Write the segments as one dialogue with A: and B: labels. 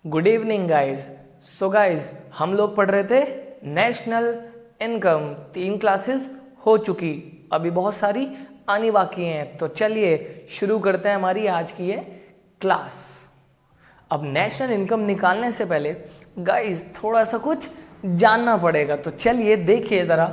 A: Good evening guys. So guys, हम लोग पढ़ रहे थे नेशनल इनकम। 3 क्लासेस हो चुकी, अभी बहुत सारी आनी बाकी हैं। तो चलिए शुरू करते हैं हमारी आज की ये क्लास। अब नेशनल इनकम निकालने से पहले गाइस थोड़ा सा कुछ जानना पड़ेगा। तो चलिए देखिए ज़रा,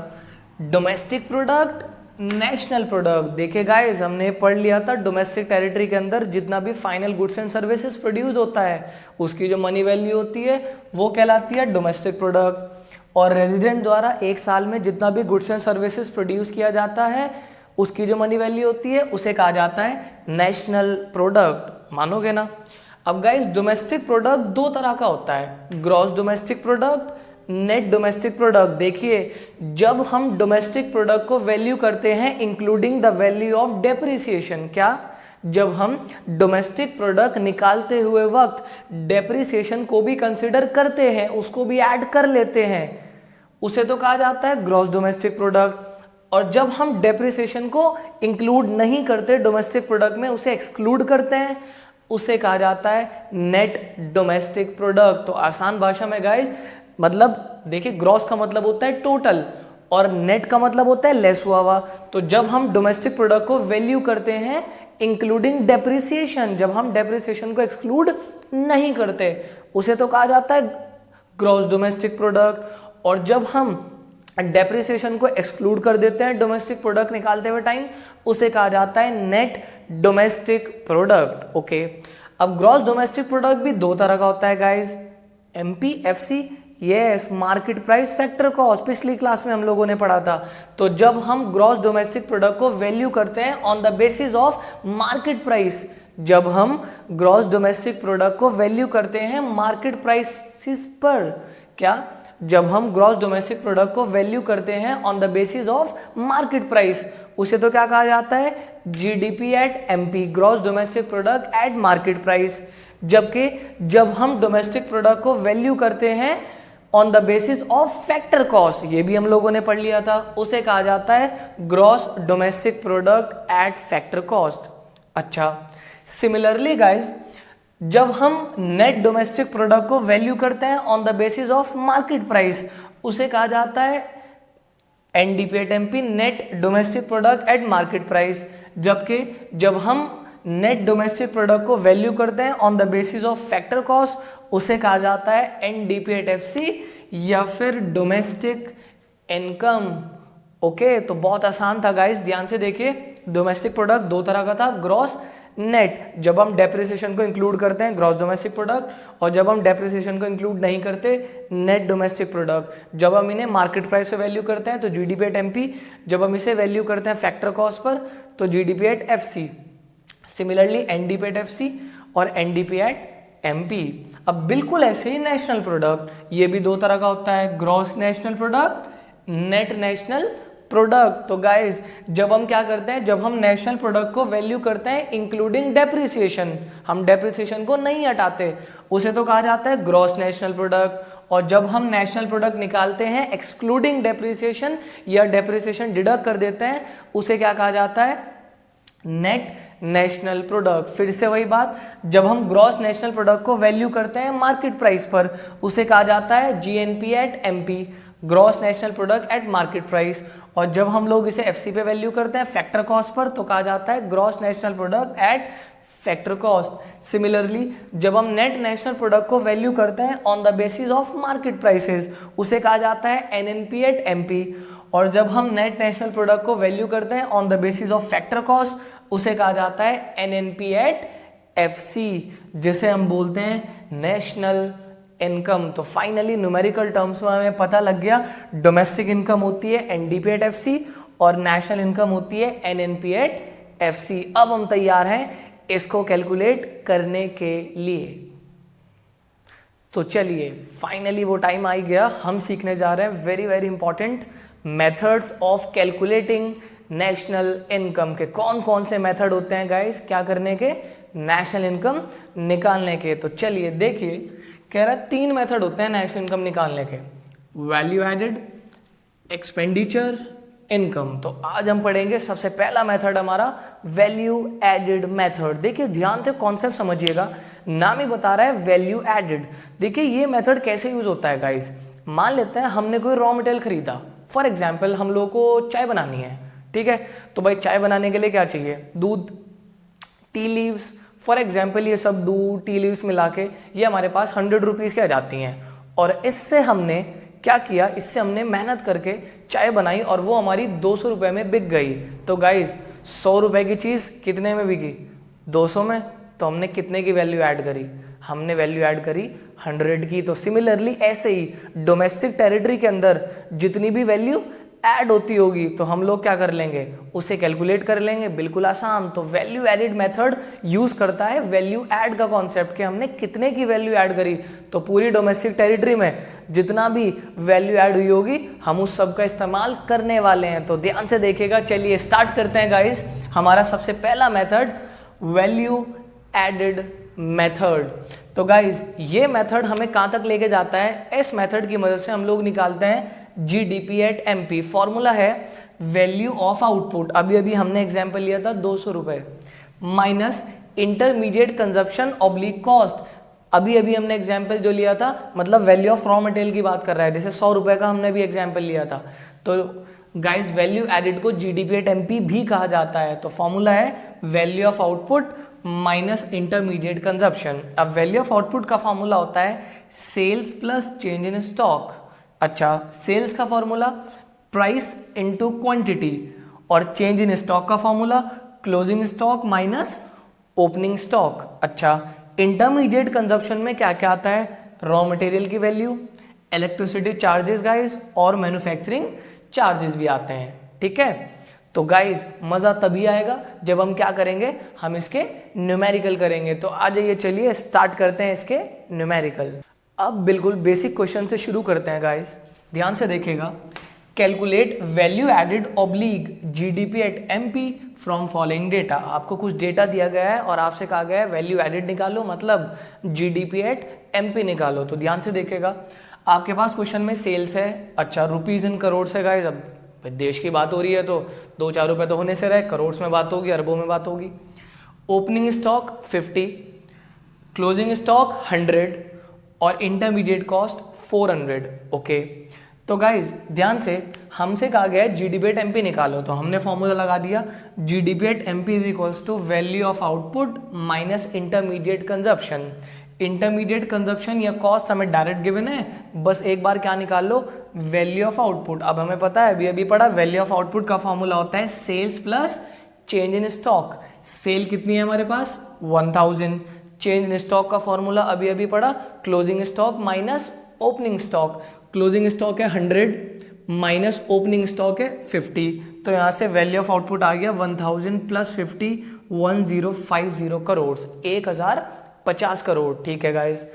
A: डोमेस्टिक प्रोडक्ट, नेशनल प्रोडक्ट। देखिए गाइस, हमने पढ़ लिया था डोमेस्टिक टेरिटरी के अंदर जितना भी final goods and services produce होता है उसकी जो मनी वैल्यू होती है वो कहलाती है डोमेस्टिक प्रोडक्ट। और रेजिडेंट द्वारा एक साल में जितना भी गुड्स एंड सर्विसेज प्रोड्यूस किया जाता है उसकी जो मनी वैल्यू होती है उसे कहा जाता है नेशनल प्रोडक्ट। मानोगे ना? अब गाइस, डोमेस्टिक प्रोडक्ट 2 तरह का होता है, gross domestic product, net domestic product. देखिए, जब हम डोमेस्टिक प्रोडक्ट को वैल्यू करते हैं including the value of depreciation, क्या जब हम डोमेस्टिक प्रोडक्ट निकालते हुए वक्त डेप्रिसिएशन को भी कंसिडर करते हैं, उसको भी ऐड कर लेते हैं, उसे तो कहा जाता है ग्रॉस डोमेस्टिक प्रोडक्ट। और जब हम डेप्रिसिएशन को इंक्लूड नहीं करते डोमेस्टिक प्रोडक्ट में, उसे एक्सक्लूड करते हैं, उसे कहा जाता है नेट डोमेस्टिक प्रोडक्ट। तो आसान भाषा में गाइस, मतलब देखिए, ग्रॉस का मतलब होता है टोटल और नेट का मतलब होता है लेस हुआ हुआ। तो जब हम डोमेस्टिक प्रोडक्ट को वैल्यू करते हैं इंक्लूडिंग डेप्रिसिएशन, जब हम डेप्रिसिएशन को एक्सक्लूड नहीं करते, उसे तो कहा जाता है ग्रॉस डोमेस्टिक प्रोडक्ट। और जब हम डेप्रिसिएशन को एक्सक्लूड कर देते हैं डोमेस्टिक प्रोडक्ट निकालते हुए टाइम, उसे कहा जाता है नेट डोमेस्टिक प्रोडक्ट। ओके, अब ग्रॉस डोमेस्टिक प्रोडक्ट भी 2 तरह का होता है guys, MPFC, yes, market price factor cost. पिछली क्लास में हम लोगों ने पढ़ा था। तो जब हम ग्रॉस डोमेस्टिक प्रोडक्ट को वैल्यू करते हैं on the basis of market price, जब हम ग्रॉस डोमेस्टिक प्रोडक्ट को वैल्यू करते हैं मार्केट प्राइसिस पर, क्या जब हम ग्रॉस डोमेस्टिक प्रोडक्ट को वैल्यू करते हैं on the basis of market price, उसे तो क्या कहा जाता है GDP at MP, gross domestic product at market price. जबकि जब हम डोमेस्टिक प्रोडक्ट को वैल्यू करते हैं on the basis of factor cost, ये भी हम लोगों ने पढ़ लिया था, उसे कहा जाता है gross domestic product at factor cost. अच्छा, सिमिलरली गाइस, जब हम नेट डोमेस्टिक प्रोडक्ट को वैल्यू करते हैं on the basis of market price, उसे कहा जाता है NDP at MP, net domestic product at market price. जबकि जब हम नेट डोमेस्टिक प्रोडक्ट को वैल्यू करते हैं on the basis of factor cost, उसे कहा जाता है NDP एट FC या फिर डोमेस्टिक इनकम। ओके, तो बहुत आसान था गाइस, ध्यान से देखिए। डोमेस्टिक प्रोडक्ट 2 तरह का था, ग्रॉस, नेट। जब हम डेप्रिसिएशन को इंक्लूड करते हैं ग्रॉस डोमेस्टिक प्रोडक्ट, और जब हम डेप्रिसिएशन को इंक्लूड नहीं करते नेट डोमेस्टिक प्रोडक्ट। जब हम इन्हें मार्केट प्राइस से वैल्यू करते हैं तो GDP एट MP, जब हम इसे वैल्यू करते हैं फैक्टर कॉस्ट पर तो GDP at FC। Similarly NDP at FC और NDP एट MP। अब बिल्कुल ऐसे ही नेशनल प्रोडक्ट, ये भी 2 तरह का होता है, gross national product, net national product. तो गाइस, जब हम क्या करते हैं, जब हम नेशनल प्रोडक्ट को वैल्यू करते हैं इंक्लूडिंग डेप्रिसिएशन, हम डेप्रिसिएशन को नहीं हटाते, उसे तो कहा जाता है ग्रॉस नेशनल प्रोडक्ट। और जब हम नेशनल प्रोडक्ट निकालते हैं एक्सक्लूडिंग डेप्रिसिएशन या डेप्रिसिएशन डिडक्ट कर देते हैं, उसे क्या कहा जाता है नेट नेशनल प्रोडक्ट। फिर से वही बात, जब हम ग्रॉस नेशनल प्रोडक्ट को वैल्यू करते हैं मार्केट प्राइस पर, उसे कहा जाता है GNP at MP, gross national product at market price. और जब हम लोग इसे FC पे वैल्यू करते हैं फैक्टर कॉस्ट पर, तो कहा जाता है gross national product at factor cost. Similarly, जब हम नेट नेशनल प्रोडक्ट को वैल्यू करते हैं on the basis of market prices, उसे कहा जाता है NNP एट MP। और जब हम नेट नेशनल प्रोडक्ट को वैल्यू करते हैं on the basis of factor cost, उसे कहा जाता है NNP एट FC, जिसे हम बोलते हैं नेशनल इनकम। तो फाइनली न्यूमेरिकल टर्म्स में हमें पता लग गया, डोमेस्टिक इनकम होती है NDP एट FC और नेशनल इनकम होती है NNP एट FC। अब हम तैयार हैं इसको कैलकुलेट करने के लिए। तो चलिए, फाइनली वो टाइम आ गया, हम सीखने जा रहे हैं very very important methods of calculating national income के। कौन कौन से मेथड होते हैं गाइस क्या करने के, नेशनल इनकम निकालने के। तो चलिए देखिए, कह रहा है 3 मेथड होते हैं नेशनल इनकम निकालने के, वैल्यू एडेड, एक्सपेंडिचर इनकम। तो आज हम पढ़ेंगे सबसे पहला मेथड हमारा वैल्यू एडेड मेथड। देखिए ध्यान से कॉन्सेप्ट समझिएगा, नाम ही बता रहा है वैल्यू एडेड। देखिए ये मेथड कैसे यूज होता है गाइस, मान लेते हैं हमने कोई रॉ मटेरियल खरीदा, फॉर एग्जाम्पल हम लोग को चाय बनानी है, ठीक है। तो भाई चाय बनाने के लिए क्या चाहिए, दूध, टी लीव्स, फॉर एग्जाम्पल ये सब दूध टी लीव्स मिला के ये हमारे पास 100 रुपीज़ की आ जाती हैं। और इससे हमने क्या किया, इससे हमने मेहनत करके चाय बनाई और वो हमारी 200 रुपये में बिक गई। तो गाइज 100 रुपये की चीज़ कितने में बिकी, 200 में। तो हमने कितने की वैल्यू ऐड करी, हमने वैल्यू ऐड करी 100 की। तो सिमिलरली ऐसे ही डोमेस्टिक टेरिटरी के अंदर जितनी भी वैल्यू ऐड होती होगी तो हम लोग क्या कर लेंगे, उसे कैलकुलेट कर लेंगे, बिल्कुल आसान। तो वैल्यू एडेड मेथड यूज करता है वैल्यू ऐड का कॉन्सेप्ट कि हमने कितने की वैल्यू ऐड करी। तो पूरी डोमेस्टिक टेरिटरी में जितना भी वैल्यू ऐड हुई होगी हम उस सब का इस्तेमाल करने वाले हैं। तो ध्यान से देखिएगा, चलिए स्टार्ट करते हैं गाइस। हमारा सबसे पहला मेथड वैल्यू एडेड मेथड। तो गाइस ये मेथड हमें कहाँ तक लेके जाता है, इस मेथड की मदद से हम लोग निकालते हैं GDP एट MP। फॉर्मूला है वैल्यू ऑफ आउटपुट, अभी अभी हमने एग्जाम्पल लिया था 200 रुपये, minus intermediate consumption oblique cost, अभी अभी हमने एग्जाम्पल जो लिया था मतलब वैल्यू ऑफ रॉ मटेरियल की बात कर रहा है, जैसे 100 रुपये का हमने भी एग्जाम्पल लिया था। तो गाइस वैल्यू एडेड को GDP एट MP भी कहा जाता है। तो फॉर्मूला है value of output minus intermediate consumption. अब वैल्यू ऑफ आउटपुट का फॉर्मूला होता है sales plus change in stock. अच्छा, सेल्स का फॉर्मूला प्राइस इनटू क्वांटिटी और चेंज इन स्टॉक का formula closing stock minus opening stock. अच्छा, इंटरमीडिएट कंजप्शन में क्या क्या आता है, रॉ मटेरियल की वैल्यू, इलेक्ट्रिसिटी चार्जेस गाइस और मैन्युफैक्चरिंग चार्जेस भी आते हैं, ठीक है। तो गाइस मजा तभी आएगा जब हम क्या करेंगे, हम इसके न्यूमेरिकल करेंगे। तो आ जाइए चलिए स्टार्ट करते हैं इसके न्यूमेरिकल। अब बिल्कुल बेसिक क्वेश्चन से शुरू करते हैं गाइस, ध्यान से देखिएगा। Calculate value added oblique GDP at MP from following data. आपको कुछ डेटा दिया गया है और आपसे कहा गया है वैल्यू एडेड निकालो, मतलब GDP एट MP निकालो। तो ध्यान से देखिएगा, आपके पास क्वेश्चन में सेल्स है, अच्छा रुपीज इन करोड़ से गाइस। अब देश की बात हो रही है तो 2-4 रुपये तो होने से रहे, करोड़ में बात होगी, अरबों में बात होगी। ओपनिंग स्टॉक 50, क्लोजिंग स्टॉक 100 और इंटरमीडिएट कॉस्ट 400। ओके, तो गाइज ध्यान से हमसे कहा गया है GDP एट MP निकालो, तो हमने फॉर्मूला लगा दिया GDP at MP is equals to value of output minus intermediate consumption. Intermediate consumption या कॉस्ट हमें डायरेक्ट गिवन है, बस एक बार क्या निकाल लो, वैल्यू ऑफ आउटपुट। अब हमें पता है, अभी अभी पढ़ा, वैल्यू ऑफ आउटपुट का फॉर्मूला होता है sales plus change in stock. Sale कितनी है हमारे पास 1000, चेंज इन स्टॉक का फॉर्मूला अभी अभी पढ़ा, closing stock minus opening stock. Closing stock है 100 माइनस ओपनिंग स्टॉक है 50। तो यहाँ से वैल्यू ऑफ आउटपुट आ गया 1000 प्लस 50, 1050 करोड़, 1050 करोड़, ठीक है गाइस।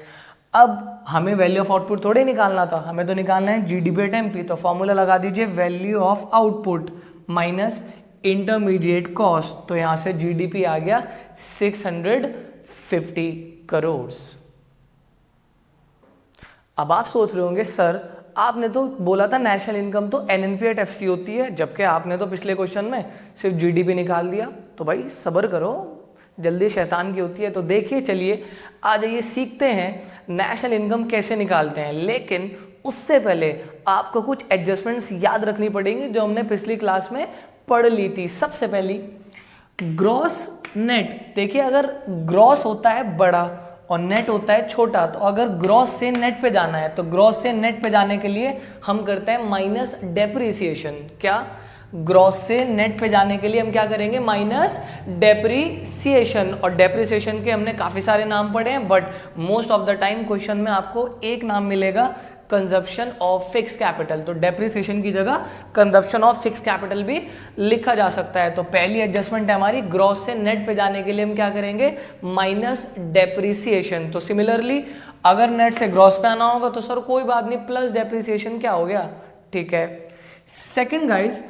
A: अब हमें वैल्यू ऑफ आउटपुट थोड़े निकालना था, हमें तो निकालना है GDP एट MP। तो फॉर्मूला लगा दीजिए value of output minus intermediate cost. तो यहाँ से GDP आ गया 650 करोड़। अब आप सोच रहे होंगे सर आपने तो बोला था नेशनल इनकम तो NNP एट FC होती है, जबकि आपने तो पिछले क्वेश्चन में सिर्फ GDP निकाल दिया। तो भाई सब्र करो, जल्दी शैतान की होती है। तो देखिए चलिए आ जाइए सीखते हैं नेशनल इनकम कैसे निकालते हैं। लेकिन उससे पहले आपको कुछ एडजस्टमेंट्स याद रखनी पड़ेंगी जो हमने पिछली क्लास में पढ़ ली थी। सबसे पहली ग्रॉस नेट। देखिए अगर ग्रॉस होता है बड़ा और नेट होता है छोटा, तो अगर ग्रॉस से नेट पे जाना है तो ग्रॉस से नेट पे जाने के लिए हम करते हैं माइनस डेप्रिसिएशन। क्या, ग्रॉस से नेट पे जाने के लिए हम क्या करेंगे, माइनस डेप्रिसिएशन। और डेप्रिसिएशन के हमने काफी सारे नाम पढ़े हैं, but most of the time question में आपको एक नाम मिलेगा, कंजप्शन ऑफ फिक्स कैपिटल। तो डेप्रिसिएशन की जगह कंजप्शन ऑफ फिक्स कैपिटल भी लिखा जा सकता है। तो पहली एडजस्टमेंट है हमारी, ग्रॉस से नेट पे जाने के लिए हम क्या करेंगे, माइनस डेप्रिसिएशन। तो सिमिलरली अगर नेट से ग्रॉस पे आना होगा तो सर कोई बात नहीं, प्लस डेप्रिसिएशन क्या हो गया, ठीक है। सेकंड गाइस,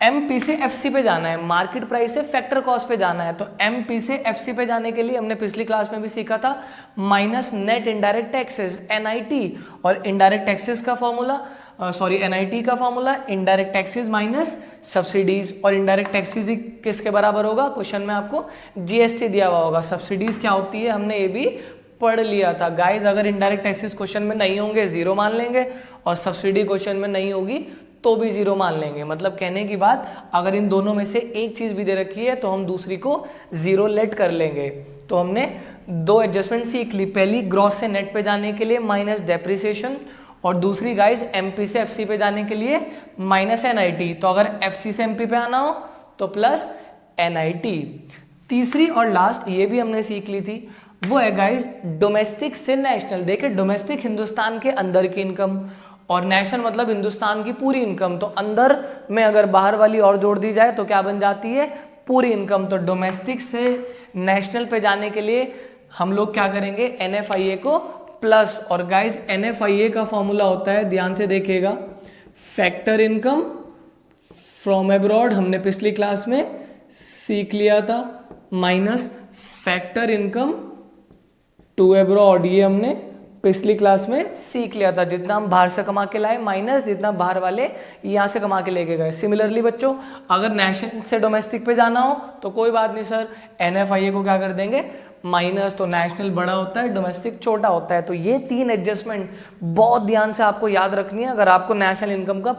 A: MP से FC पे जाना है, मार्केट प्राइस से फैक्टर कॉस्ट पे जाना है। तो MP से FC पे जाने के लिए हमने पिछली क्लास में भी सीखा था minus net indirect taxes NIT, और इनडायरेक्ट टैक्सेस का फॉर्मूला सॉरी एनआईटी का formula indirect taxes minus subsidies, और इनडायरेक्ट टैक्सेस किसके बराबर होगा, क्वेश्चन में आपको जीएसटी दिया हुआ होगा। सब्सिडीज क्या होती है हमने ये भी पढ़ लिया था गाइज। अगर इनडायरेक्ट टैक्सेस क्वेश्चन में नहीं होंगे जीरो मान लेंगे, और सब्सिडी क्वेश्चन में नहीं होगी तो भी जीरो मान लेंगे। मतलब कहने की बात, अगर इन दोनों में से एक चीज भी दे रखी है तो हम दूसरी को जीरो लेट कर लेंगे। तो हमने दो एडजस्टमेंट सीख ली, पहली ग्रॉस से नेट पे जाने के लिए माइनस डेप्रिसिएशन, और दूसरी गाइज एमपी से एफसी पे जाने के लिए माइनस एनआईटी। तो अगर एफसी से एमपी पे आना हो तो प्लस एनआईटी। तीसरी और लास्ट ये भी हमने सीख ली थी, वो है गाइज डोमेस्टिक से नेशनल। देखिए डोमेस्टिक हिंदुस्तान के अंदर की इनकम, और नेशनल मतलब हिंदुस्तान की पूरी इनकम। तो अंदर में अगर बाहर वाली और जोड़ दी जाए तो क्या बन जाती है, पूरी इनकम। तो डोमेस्टिक से नेशनल पे जाने के लिए हम लोग क्या करेंगे, एनएफआईए को प्लस, और गाइज एनएफआईए का फॉर्मूला होता है, ध्यान से देखिएगा, फैक्टर इनकम फ्रॉम अब्रॉड, हमने पिछली क्लास में सीख लिया था, minus factor income to abroad, ये हमने पिछली क्लास में सीख लिया था। जितना हम बाहर से कमा के लाए माइनस जितना बाहर वाले यहाँ से कमा के लेके गए। सिमिलरली बच्चों, अगर नेशनल से डोमेस्टिक पे जाना हो तो कोई बात नहीं सर, एनएफआईए को क्या कर देंगे, माइनस। तो नेशनल बड़ा होता है, डोमेस्टिक छोटा होता है। तो ये तीन एडजस्टमेंट बहुत ध्यान से आपको याद रखनी है अगर आपको नेशनल इनकम का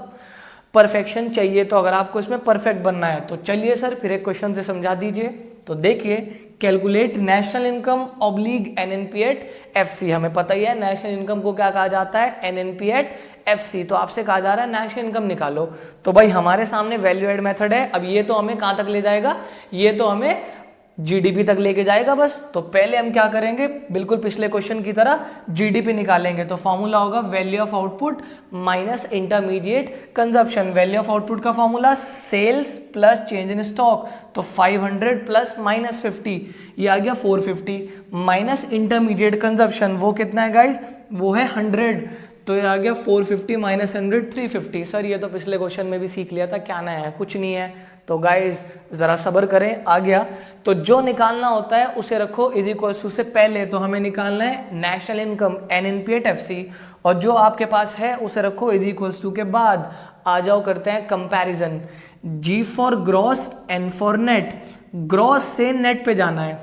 A: परफेक्शन चाहिए, तो अगर आपको इसमें परफेक्ट बनना है। तो चलिए सर फिर एक क्वेश्चन से समझा दीजिए। तो देखिए, calculate national income oblique NNP at FC. हमें पता ही है नेशनल इनकम को क्या कहा जाता है, एनएनपी एट एफसी। तो आपसे कहा जा रहा है नेशनल इनकम निकालो। तो भाई हमारे सामने वैल्यू एड मेथड है। अब ये तो हमें कहाँ तक ले जाएगा, ये तो हमें जीडीपी तक लेके जाएगा बस। तो पहले हम क्या करेंगे, बिल्कुल पिछले क्वेश्चन की तरह जीडीपी निकालेंगे। तो फॉर्मूला होगा value of output minus intermediate consumption. Value of output का formula sales plus change in stock. तो 500 प्लस माइनस 50, ये आ गया 450, माइनस इंटरमीडिएट कंजप्शन, वो कितना है गाइज, वो है 100। तो ये आ गया 450 माइनस 100 350। सर ये तो पिछले क्वेश्चन में भी सीख लिया था, क्या नया है, कुछ नहीं है। तो गाइज जरा सब्र करें, आ गया। तो जो निकालना होता है उसे रखो इज इक्वल टू से पहले, तो हमें निकालना है national income NNP at FC, और जो आपके पास है उसे रखो इज इक्वल टू के बाद। आ जाओ करते हैं comparison. G for gross, N for net. Gross से नेट पे जाना है,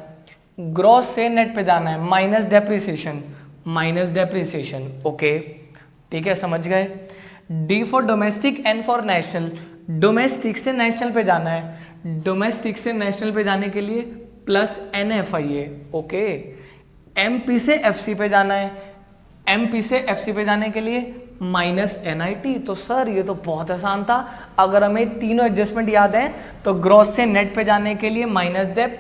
A: ग्रॉस से नेट पे जाना है, minus depreciation, minus depreciation. Okay ठीक है, समझ गए। D for domestic, N for national. Domestic से नेशनल पे जाना है, डोमेस्टिक से नेशनल पे जाने के लिए प्लस एनएफआईए। ओके, एमपी से एफसी पे जाना है, एमपी से एफसी पे जाने के लिए माइनस एनआईटी। तो सर ये तो बहुत आसान था, अगर हमें तीनों एडजस्टमेंट याद है तो ग्रॉस से नेट पे जाने के लिए माइनस डेप,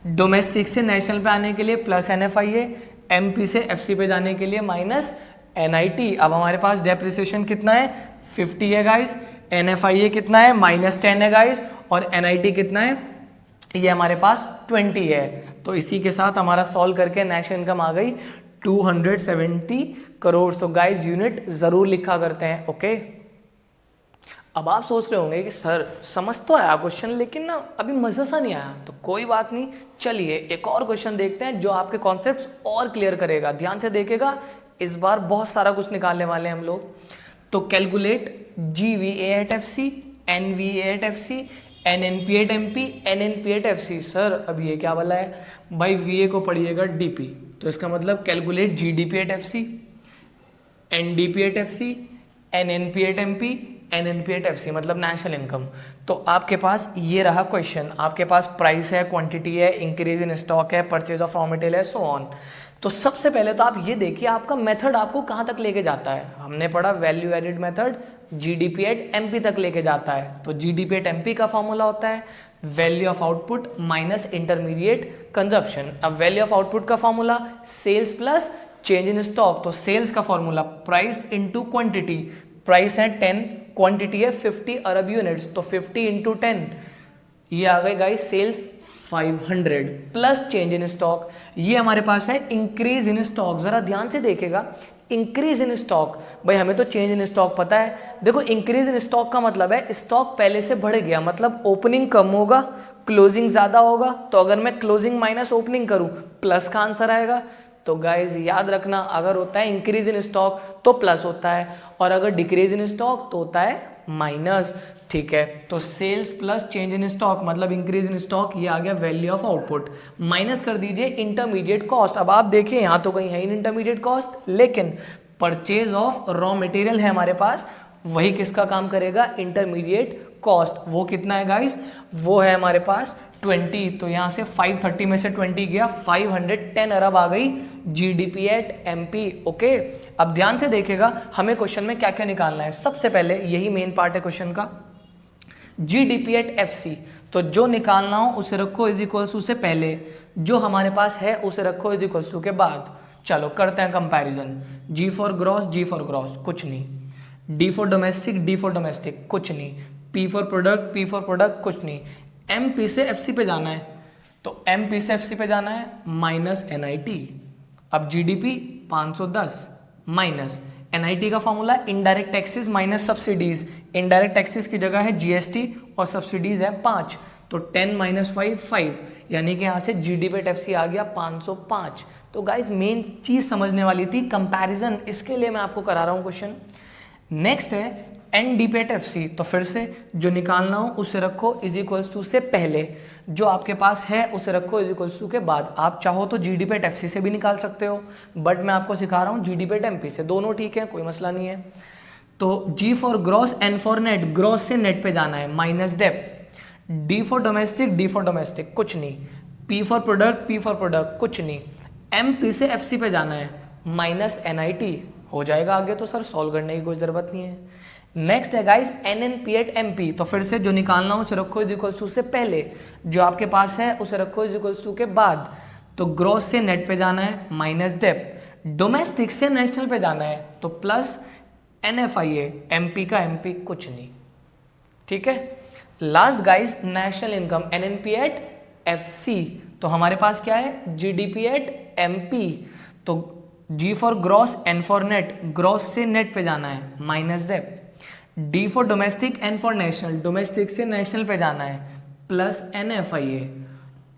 A: डोमेस्टिक से नेशनल पे आने के लिए प्लस एनएफआईए, एमपी से एफसी पे जाने के लिए माइनस एनआईटी। अब हमारे पास डेप्रिसिएशन कितना है, 50 है गाइस, एनएफआईए कितना है, -10 है गाइस, और एनआईटी कितना है, ये हमारे पास 20 है। तो इसी के साथ हमारा सॉल्व करके नेशनल इनकम आ गई 270 करोड़। तो गाइस यूनिट जरूर लिखा करते हैं। ओके, अब आप सोच रहे होंगे कि सर समझ तो आया क्वेश्चन, लेकिन ना अभी मजा सा नहीं आया। तो कोई बात नहीं, चलिए एक और क्वेश्चन देखते हैं जो आपके कॉन्सेप्ट्स और क्लियर करेगा। ध्यान से देखेगा, इस बार बहुत सारा कुछ निकालने वाले हैं हम लोग। तो calculate GVA at FC, NVA at FC, NNP at MP, NNP at FC। Sir अब ये क्या वाला है भाई, VA को पढ़िएगा DP, तो इसका मतलब calculate GDP at FC, NDP at FC, NNP at MP, NNP at FC मतलब नेशनल इनकम। तो आपके पास ये रहा क्वेश्चन, आपके पास प्राइस है, क्वांटिटी है, इंक्रीज इन स्टॉक है, परचेज ऑफ रॉ मटेरियल है, सो ऑन। तो सबसे पहले तो आप ये देखिए आपका मेथड आपको कहाँ तक लेके जाता है। हमने पढ़ा value added method GDP at MP तक लेके जाता है। तो GDP एट MP का फॉर्मूला होता है value of output minus intermediate consumption. अब वैल्यू ऑफ आउटपुट का formula sales plus change in stock. तो सेल्स का formula price into quantity, price है 10, क्वांटिटी है 50 अरब यूनिट्स, तो 50 इंटू 10, ये आ गए guys sales 500 plus change in stock. ये हमारे पास है इंक्रीज इन स्टॉक। जरा ध्यान से देखेगा, इंक्रीज इन स्टॉक, भाई हमें तो चेंज इन स्टॉक पता है। देखो इंक्रीज इन स्टॉक का मतलब है स्टॉक पहले से बढ़ गया, मतलब ओपनिंग कम होगा, क्लोजिंग ज्यादा होगा। तो अगर मैं क्लोजिंग माइनस ओपनिंग करूं, प्लस का आंसर आएगा। तो गाइज याद रखना, अगर होता है इंक्रीज इन स्टॉक तो प्लस होता है, और अगर डिक्रीज इन स्टॉक तो होता है माइनस। ठीक है, तो sales plus change in stock मतलब इंक्रीज इन स्टॉक, ये आ गया वैल्यू ऑफ आउटपुट। माइनस कर दीजिए इंटरमीडिएट कॉस्ट। अब आप देखिए यहाँ तो कहीं है ही इंटरमीडिएट कॉस्ट, लेकिन परचेज ऑफ रॉ मटेरियल है हमारे पास, वही किसका काम करेगा, इंटरमीडिएट कॉस्ट। वो कितना है गाइस, वो है हमारे पास 20। तो यहाँ से 530 में से 20 गया, 510 अरब आ गई जीडीपी एट एमपी। ओके, अब ध्यान से देखिएगा हमें क्वेश्चन में क्या क्या निकालना है। सबसे पहले यही मेन पार्ट है क्वेश्चन का, जीडीपी एट एफसी। तो जो निकालना हो उसे रखो इज इक्वल्स टू से पहले, जो हमारे पास है उसे रखो इज इक्वल्स टू के बाद। चलो करते हैं comparison. G for gross, G for gross कुछ नहीं, D for domestic, D for domestic कुछ नहीं, P for product, P for product कुछ नहीं। एम पी से एफ सी पे जाना है, तो एम पी से एफ सी पे जाना है माइनस एन आई टी। अब G D P 510 minus N I T का formula indirect taxes minus subsidies. Indirect taxes की जगह है जीएसटी और सब्सिडीज है 5, तो 10 माइनस 5 5, यानी कि यहाँ से G D P at F C आ गया 505। तो गाइज मेन चीज समझने वाली थी कंपैरिजन, इसके लिए मैं आपको करा रहा हूँ क्वेश्चन। नेक्स्ट है एन डी पेट एफ सी। तो फिर से जो निकालना हो उसे रखो इज इक्वल्स टू से पहले, जो आपके पास है उसे रखो इज इक्वल्स टू के बाद। आप चाहो तो जी डी पेट एफ सी से भी निकाल सकते हो, बट मैं आपको सिखा रहा हूँ जी डी पेट एम पी से, दोनों ठीक है, कोई मसला नहीं है। तो G for gross, N for net, gross से नेट पे जाना है minus dep. D for domestic, D for domestic कुछ नहीं, P for product, P for product कुछ नहीं। एम पी से एफ सी पे जाना है माइनस एन आई टी, हो जाएगा आगे तो सर सॉल्व करने की कोई जरूरत नहीं है। नेक्स्ट है guys N N P at M P. तो फिर से जो निकालना हो उसे रखो इज इक्वल्स टू से पहले, जो आपके पास है उसे रखो इज इक्वल्स टू के बाद। तो ग्रॉस से नेट पे जाना है माइनस डेप, डोमेस्टिक से नेशनल पे जाना है तो plus N F I A, M P का एम पी कुछ नहीं। ठीक है, last guys national income N N P at F C. तो हमारे पास क्या है, G D P at M P. तो G for gross, N for net, gross से नेट पे जाना है minus dep. D for domestic, N for national, domestic से नेशनल पे जाना है plus N F I A.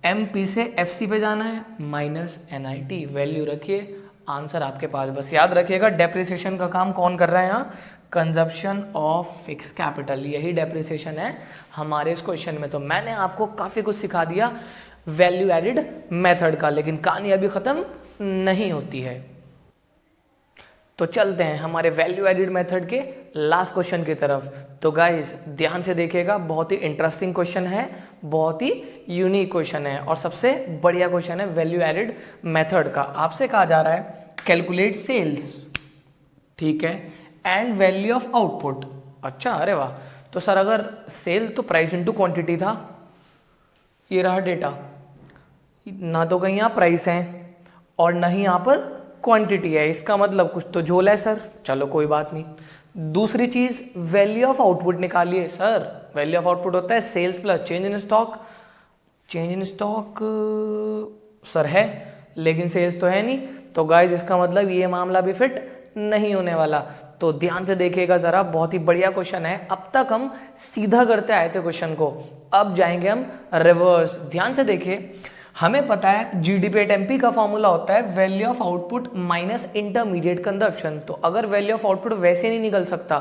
A: M P से एफ सी पे जाना है minus N I T. Value रखिए, आंसर आपके पास। बस याद रखिएगा डेप्रिसिएशन का काम कौन कर रहा है यहाँ, कंजप्शन ऑफ फिक्स कैपिटल, यही डेप्रिसिएशन है हमारे इस क्वेश्चन में। तो मैंने आपको काफ़ी कुछ सिखा दिया वैल्यू एडिड मेथड का, लेकिन कहानी अभी ख़त्म नहीं होती है। तो चलते हैं हमारे वैल्यू एडिड मेथड के लास्ट क्वेश्चन की तरफ। तो गाइज ध्यान से देखिएगा, बहुत ही इंटरेस्टिंग क्वेश्चन है, बहुत ही यूनिक क्वेश्चन है और सबसे बढ़िया क्वेश्चन है वैल्यू एडिड मेथड का। आपसे कहा जा रहा है कैलकुलेट सेल्स, ठीक है, एंड वैल्यू ऑफ आउटपुट। अच्छा, अरे वाह। तो सर अगर सेल तो प्राइस इनटू क्वांटिटी था, ये रहा डेटा, ना तो कहीं यहाँ प्राइस है और ना ही यहाँ पर क्वांटिटी है, इसका मतलब कुछ तो झोल है सर। चलो कोई बात नहीं। दूसरी चीज वैल्यू ऑफ आउटपुट निकालिए। सर वैल्यू ऑफ आउटपुट होता है sales plus change in stock. Change in stock sir है, लेकिन सेल्स तो है नहीं, तो गाइज इसका मतलब ये मामला भी फिट नहीं होने वाला। तो ध्यान से देखिएगा जरा, बहुत ही बढ़िया क्वेश्चन है। अब तक हम सीधा करते आए थे क्वेश्चन को, अब जाएंगे हम रिवर्स। ध्यान से देखिए, हमें पता है जीडीपी एट एमपी का फॉर्मूला होता है value of output minus intermediate consumption. तो अगर वैल्यू ऑफ आउटपुट वैसे नहीं निकल सकता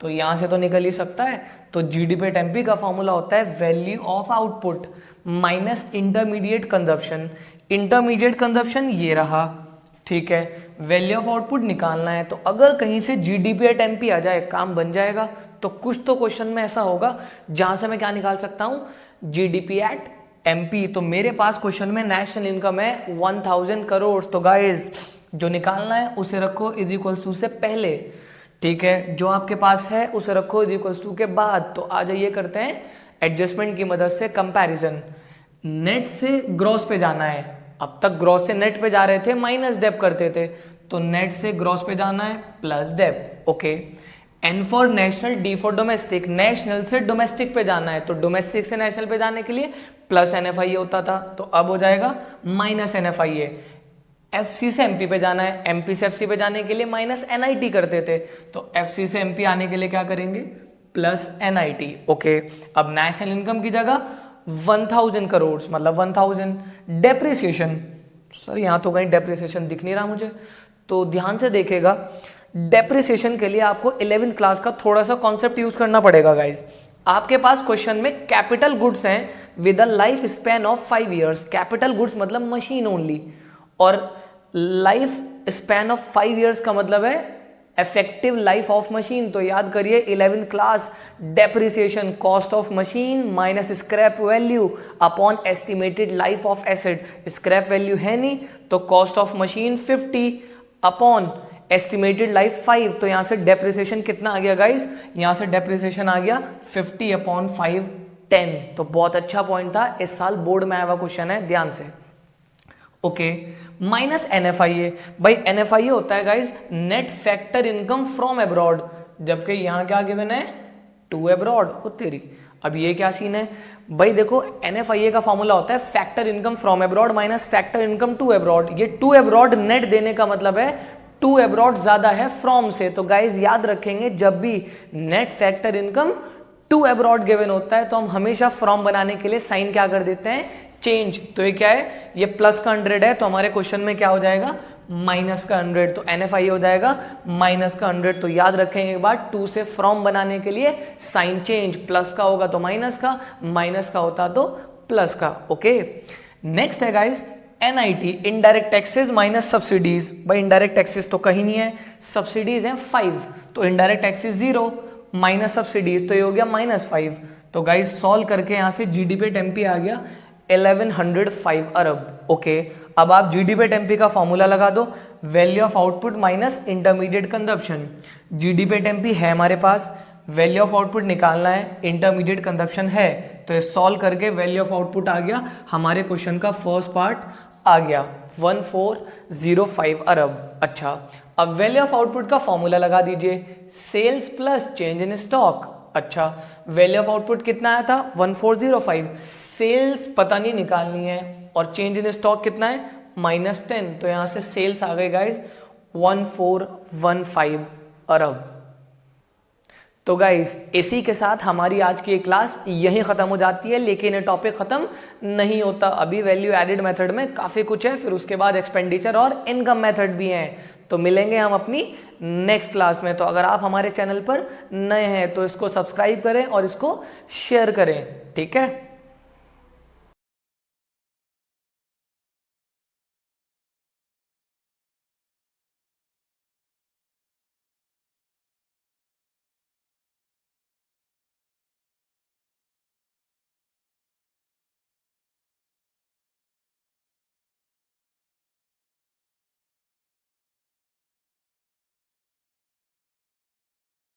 A: तो यहां से तो निकल ही सकता है। तो जीडीपी एट एमपी का फॉर्मूला होता है value of output minus intermediate consumption. Intermediate consumption ये रहा, ठीक है, वैल्यू ऑफ आउटपुट निकालना है। तो अगर कहीं से जीडीपी एट एमपी आ जाए, काम बन जाएगा। तो कुछ तो क्वेश्चन में ऐसा होगा जहां से मैं क्या निकाल सकता हूं, जीडीपी एट एमपी। तो मेरे पास क्वेश्चन में नेशनल इनकम है 1000 करोड़। तो गाइज जो निकालना है उसे रखो इज इक्वल्स टू से पहले, ठीक है, जो आपके पास है उसे रखो इज इक्वल्स टू के बाद। तो आ जाइए करते हैं एडजस्टमेंट की मदद से कंपैरिजन। नेट से ग्रॉस पे जाना है, अब तक ग्रॉस से नेट पे जा रहे थे, माइनस डेप करते थे, तो नेट से ग्रॉस पे जाना है plus dep. Okay, N for national, D for domestic, national से डोमेस्टिक पे जाना है, तो डोमेस्टिक से नेशनल पे जाने के लिए plus N F I A होता था, तो अब हो जाएगा minus N F I A. F C से एमपी पे जाना है, एमपी से एफ सी पे जाने के लिए माइनस एन आई टी करते थे, तो एफ सी से एमपी आने के लिए क्या करेंगे, plus N I T. Okay, अब नेशनल इनकम की जगह 1000 करोड़ मतलब 1000। डेप्रिसिएशन सर यहाँ तो कहीं डेप्रिसिएशन दिख नहीं रहा मुझे, तो ध्यान से देखिएगा। डेप्रिसिएशन के लिए आपको 11th क्लास का थोड़ा सा कॉन्सेप्ट यूज करना पड़ेगा गाइज। आपके पास क्वेश्चन में कैपिटल गुड्स हैं with a life span of 5 years। Capital goods मतलब मशीन ओनली, और लाइफ स्पैन ऑफ 5 years का मतलब है इफेक्टिव लाइफ ऑफ मशीन। तो याद करिए 11th class, depreciation cost of machine minus scrap value upon estimated life of asset. Scrap value है नहीं तो cost of machine 50 upon estimated life 5। तो यहां से डेप्रिसिएशन कितना आ गया गाइस, यहां से डेप्रिसिएशन आ गया 50 अपॉन 5 10। तो बहुत अच्छा पॉइंट था, इस साल बोर्ड में आया हुआ क्वेश्चन है, ध्यान से। Okay, minus NFIA। भाई NFIA होता है guys net factor income from abroad, जबकि यहां क्या गिवन है, टू अब्रॉड। ओ तेरी, अब ये क्या सीन है भाई, देखो NFIA का फॉर्मूला होता है factor income from abroad minus factor income to abroad. ये टू अब्रॉड नेट देने का मतलब है टू अब्रॉड ज्यादा है फ्रॉम से। तो गाइज याद रखेंगे, जब भी net factor income to abroad given होता है तो हम हमेशा फ्रॉम बनाने के लिए साइन क्या कर देते हैं, चेंज। तो ये क्या है, ये प्लस का 100 है, तो हमारे क्वेश्चन में क्या हो जाएगा, माइनस का 100। तो NFIA हो जाएगा माइनस का 100। तो याद रखेंगे एक बार, टू से फ्रॉम बनाने के लिए साइन चेंज, प्लस का होगा तो माइनस का, माइनस का होता तो प्लस का। ओके, नेक्स्ट है guys NIT, indirect taxes minus subsidies. भाई इनडायरेक्ट टैक्सेस तो कहीं नहीं है, सब्सिडीज हैं 5, तो इनडायरेक्ट टैक्सेस 0 माइनस सब्सिडीज, तो ये हो गया -5। तो गाइस सॉल्व करके यहाँ से GDP टेम्पी आ गया 1105 अरब। ओके, अब आप GDP टेम्पी का फॉर्मूला लगा दो, value of output minus intermediate consumption. GDP टेम्पी है हमारे पास, वैल्यू ऑफ आउटपुट निकालना है, इंटरमीडिएट कंजप्शन है, तो ये सॉल्व करके वैल्यू ऑफ आउटपुट आ गया, हमारे क्वेश्चन का फर्स्ट पार्ट आ गया 1405 अरब। अच्छा, अब वैल्यू ऑफ आउटपुट का फॉर्मूला लगा दीजिए, sales plus change in stock. अच्छा, वैल्यू ऑफ आउटपुट कितना आया था, 1405। सेल्स पता नहीं निकालनी है, और चेंज इन स्टॉक कितना है, -10। तो यहां से सेल्स आ गए गाइज 1415 अरब। तो गाइज इसी के साथ हमारी आज की क्लास यहीं ख़त्म हो जाती है, लेकिन ये टॉपिक ख़त्म नहीं होता, अभी वैल्यू एडेड मेथड में काफ़ी कुछ है, फिर उसके बाद एक्सपेंडिचर और इनकम मेथड भी हैं। तो मिलेंगे हम अपनी नेक्स्ट क्लास में। तो अगर आप हमारे चैनल पर नए हैं तो इसको सब्सक्राइब करें और इसको शेयर करें, ठीक है।